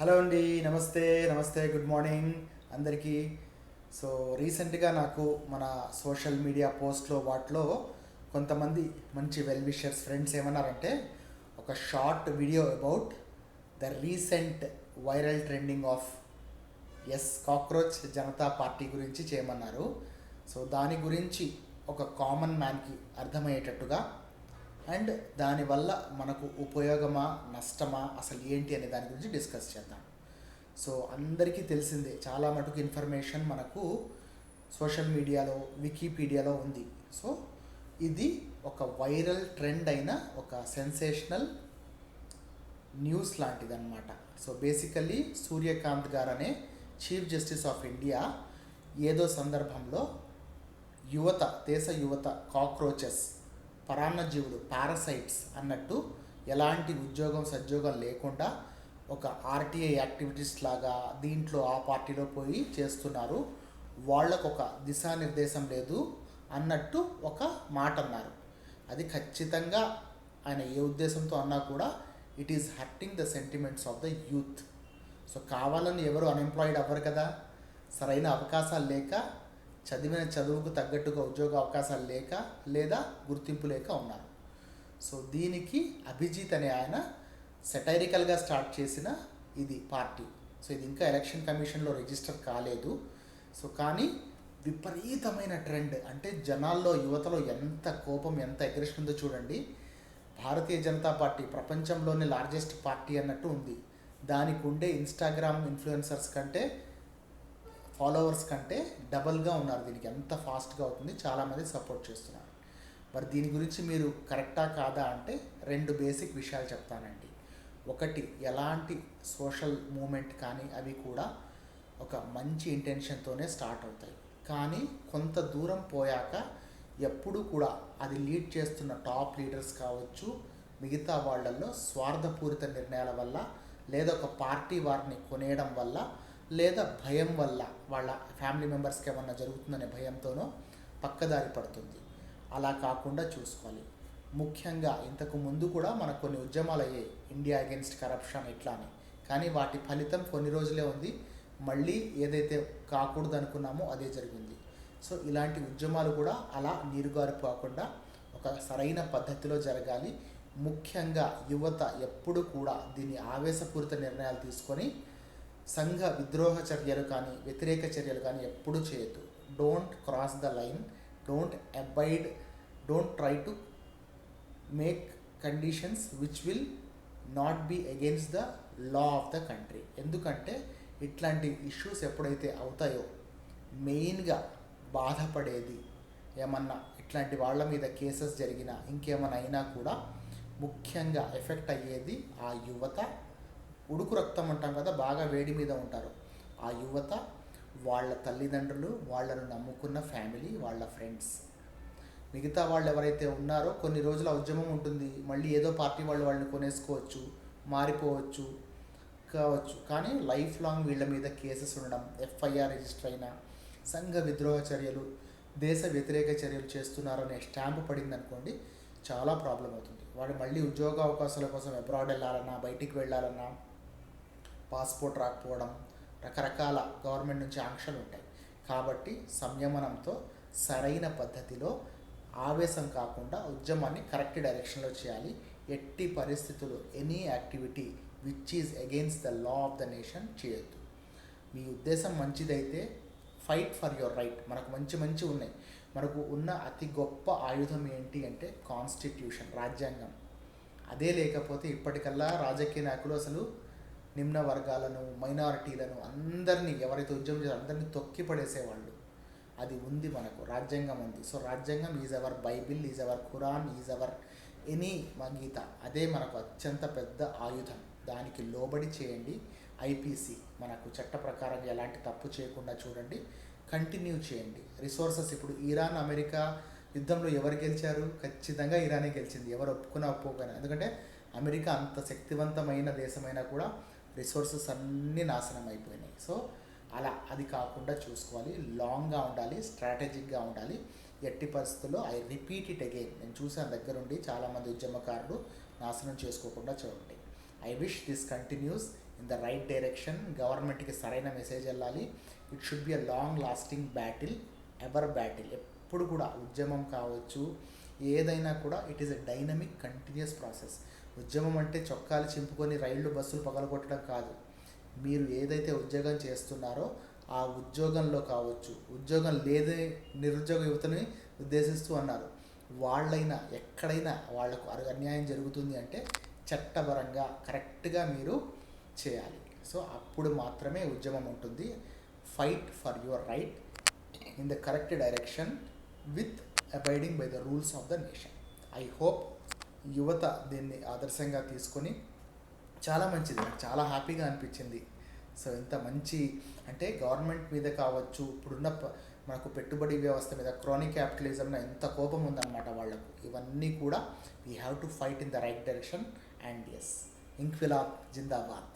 Hello అండి. నమస్తే. నమస్తే. గుడ్ మార్నింగ్ అందరికీ. సో రీసెంట్గా నాకు మన సోషల్ మీడియా పోస్ట్లో వాటిలో కొంతమంది మంచి వెల్ విషర్స్ ఫ్రెండ్స్ ఏమన్నారంటే ఒక short video about the recent viral trending of cockroach Janata party గురించి చేయమన్నారు. సో దాని గురించి ఒక కామన్ మ్యాన్కి అర్థమయ్యేటట్టుగా అండ్ దానివల్ల మనకు ఉపయోగమా నష్టమా అసలు ఏంటి అనే దాని గురించి డిస్కస్ చేద్దాం. సో అందరికీ తెలిసిందే, చాలా మటుకు ఇన్ఫర్మేషన్ మనకు సోషల్ మీడియాలో వికీపీడియాలో ఉంది. సో ఇది ఒక వైరల్ ట్రెండ్ అయిన ఒక సెన్సేషనల్ న్యూస్ లాంటిదన్నమాట. సో బేసికల్లీ సూర్యకాంత్ గారు అనే చీఫ్ జస్టిస్ ఆఫ్ ఇండియా ఏదో సందర్భంలో దేశ యువత కాక్రోచెస్, పరాన్నజీవులు, పారసైట్స్ అన్నట్టు ఎలాంటి ఉద్యోగం సద్యోగం లేకుండా ఒక ఆర్టీఐ యాక్టివిటీస్ లాగా దీంట్లో ఆ పార్టీలో పోయి చేస్తున్నారు, వాళ్ళకు ఒక దిశానిర్దేశం లేదు అన్నట్టు ఒక మాట అన్నారు. అది ఖచ్చితంగా ఆయన ఏ ఉద్దేశంతో అన్నా కూడా it is hurting the sentiments of the youth. So కావాలని ఎవరు అన్ఎంప్లాయిడ్ అవ్వరు కదా, సరైన అవకాశాలు లేక, చదివిన చదువుకు తగ్గట్టుగా ఉద్యోగ అవకాశాలు లేక లేదా గుర్తింపు లేక ఉన్నారు. సో దీనికి అభిజిత్ అనే ఆయన సెటైరికల్గా స్టార్ట్ చేసిన ఇది పార్టీ. సో ఇది ఇంకా ఎలక్షన్ కమిషన్లో రిజిస్టర్ కాలేదు. సో కానీ విపరీతమైన ట్రెండ్, అంటే జనాల్లో యువతలో ఎంత కోపం, ఎంత అగ్రెషన్ ఉందో చూడండి. భారతీయ జనతా పార్టీ ప్రపంచంలోనే లార్జెస్ట్ పార్టీ అన్నట్టు ఉంది. దానికి ఉండే ఇన్స్టాగ్రామ్ ఇన్ఫ్లుయెన్సర్స్ కంటే, ఫాలోవర్స్ కంటే డబల్గా ఉన్నారు. దీనికి ఎంత ఫాస్ట్గా అవుతుంది, చాలామంది సపోర్ట్ చేస్తున్నారు. మరి దీని గురించి మీరు కరెక్టా కాదా అంటే రెండు బేసిక్ విషయాలు చెప్తానండి. ఒకటి, ఎలాంటి సోషల్ మూమెంట్ కానీ అవి కూడా ఒక మంచి ఇంటెన్షన్తోనే స్టార్ట్ అవుతాయి. కానీ కొంత దూరం పోయాక ఎప్పుడు కూడా అది లీడ్ చేస్తున్న టాప్ లీడర్స్ కావచ్చు, మిగతా వాళ్ళల్లో స్వార్థపూరిత నిర్ణయాల వల్ల, లేదా ఒక పార్టీ వారిని కొనేయడం వల్ల, లేదా భయం వల్ల, వాళ్ళ ఫ్యామిలీ మెంబర్స్కి ఏమన్నా జరుగుతుందనే భయంతోనో పక్కదారి పడుతుంది. అలా కాకుండా చూసుకోవాలి. ముఖ్యంగా ఇంతకు ముందు కూడా మనకు కొన్ని ఉద్యమాలు అయ్యాయి, ఇండియా అగెన్స్ట్ కరప్షన్ ఇట్లా అని. కానీ వాటి ఫలితం కొన్ని రోజులే ఉంది, మళ్ళీ ఏదైతే కాకూడదు అనుకున్నామో అదే జరిగింది. సో ఇలాంటి ఉద్యమాలు కూడా అలా నీరుగారిపోకుండా ఒక సరైన పద్ధతిలో జరగాలి. ముఖ్యంగా యువత ఎప్పుడు కూడా దీన్ని ఆవేశపూరిత నిర్ణయాలు తీసుకొని సంఘ విద్రోహ చర్యలు కానీ వ్యతిరేక చర్యలు కానీ ఎప్పుడూ చేయొద్దు. Don't cross the line, don't try to make conditions which will not be against the law of the country. ఎందుకంటే ఇట్లాంటి ఇష్యూస్ ఎప్పుడైతే అవుతాయో మెయిన్గా బాధపడేది, ఏమన్నా ఇట్లాంటి వాళ్ళ మీద కేసెస్ జరిగినా ఇంకేమైనా అయినా కూడా ముఖ్యంగా ఎఫెక్ట్ అయ్యేది ఆ యువత. ఉడుకు రక్తం అంటాం కదా, బాగా వేడి మీద ఉంటారు ఆ యువత, వాళ్ళ తల్లిదండ్రులు, వాళ్ళను నమ్ముకున్న ఫ్యామిలీ, వాళ్ళ ఫ్రెండ్స్. మిగతా వాళ్ళు ఎవరైతే ఉన్నారో కొన్ని రోజుల ఉద్యమం ఉంటుంది, మళ్ళీ ఏదో పార్టీ వాళ్ళని కొనేసుకోవచ్చు, మారిపోవచ్చు కావచ్చు. కానీ లైఫ్ లాంగ్ వీళ్ళ మీద కేసెస్ ఉండడం, ఎఫ్ఐఆర్ రిజిస్టర్ అయిన, సంఘ విద్రోహ చర్యలు, దేశ వ్యతిరేక చర్యలు చేస్తున్నారు అనే స్టాంపు పడింది అనుకోండి, చాలా ప్రాబ్లం అవుతుంది. వాడు మళ్ళీ ఉద్యోగ అవకాశాల కోసం అబ్రాడ్ వెళ్ళాలన్నా, బయటికి వెళ్ళాలన్నా పాస్పోర్ట్ రాకపోవడం, రకరకాల గవర్నమెంట్ నుంచి ఆంక్షలు ఉంటాయి. కాబట్టి సంయమనంతో సరైన పద్ధతిలో ఆవేశం కాకుండా ఉద్యమాన్ని కరెక్ట్ డైరెక్షన్లో చేయాలి. ఎట్టి పరిస్థితుల్లో any activity which is against the law of the nation చేయొద్దు. మీ ఉద్దేశం మంచిదైతే ఫైట్ ఫర్ యువర్ రైట్. మనకు మంచి ఉన్నాయి. మనకు ఉన్న అతి గొప్ప ఆయుధం ఏంటి అంటే కాన్స్టిట్యూషన్, రాజ్యాంగం. అదే లేకపోతే ఇప్పటికల్లా రాజకీయ నాయకులు అసలు నిమ్న వర్గాలను, మైనారిటీలను అందరినీ, ఎవరైతే ఉద్యమం చేశారో అందరినీ తొక్కి పడేసేవాళ్ళు. అది ఉంది, మనకు రాజ్యాంగం ఉంది. సో రాజ్యాంగం is our Bible, is our Quran, is our any Gita. అదే మనకు అత్యంత పెద్ద ఆయుధం. దానికి లోబడి చేయండి. ఐపీసీ మనకు చట్ట ప్రకారంగా ఎలాంటి తప్పు చేయకుండా చూడండి, కంటిన్యూ చేయండి. రిసోర్సెస్, ఇప్పుడు ఇరాన్ అమెరికా యుద్ధంలో ఎవరు గెలిచారు? ఖచ్చితంగా ఇరానే గెలిచింది, ఎవరు ఒప్పుకోకపోయినా. ఎందుకంటే అమెరికా అంత శక్తివంతమైన దేశమైనా కూడా రిసోర్సెస్ అన్నీ నాశనం అయిపోయినాయి. సో అలా అది కాకుండా చూసుకోవాలి. లాంగ్గా ఉండాలి, స్ట్రాటజిక్గా ఉండాలి. ఎట్టి పరిస్థితుల్లో ఐ రిపీట్ ఇట్ అగైన్, నేను చూసాను దగ్గరుండి చాలామంది ఉద్యమకారులు నాశనం చేసుకోకుండా చూడండి. I wish this continuous in the right direction. గవర్నమెంట్కి సరైన మెసేజ్ వెళ్ళాలి. It should be a long lasting battle, ever battle. ఎప్పుడు కూడా ఉద్యమం కావచ్చు, ఏదైనా కూడా it is a dynamic continuous process. ఉద్యమం అంటే చొక్కాలు చింపుకొని రైళ్లు బస్సులు పగలగొట్టడం కాదు. మీరు ఏదైతే ఉద్యోగం చేస్తున్నారో ఆ ఉద్యోగంలో కావచ్చు, ఉద్యోగం లేదే నిరుద్యోగ యువతని ఉద్దేశిస్తూ అన్నారు, వాళ్ళైనా ఎక్కడైనా వాళ్లకు అన్యాయం జరుగుతుంది అంటే చట్టపరంగా కరెక్ట్గా మీరు చేయాలి. సో అప్పుడు మాత్రమే ఉద్యమం ఉంటుంది. Fight for your right in the correct direction with abiding by the rules of the nation. I hope యువత దీన్ని ఆదర్శంగా తీసుకొని చాలా మంచిది, నాకు చాలా హ్యాపీగా అనిపించింది. సో ఇంత మంచి అంటే గవర్నమెంట్ మీద కావచ్చు, ఇప్పుడున్న మనకు పెట్టుబడి వ్యవస్థ మీద, క్రోనిక్ క్యాపిటలిజం ఎంత కోపం ఉందన్నమాట వాళ్ళకు. ఇవన్నీ కూడా we have to fight in the right direction. And yes, ఇంక్విలాబ్ జిందాబాద్.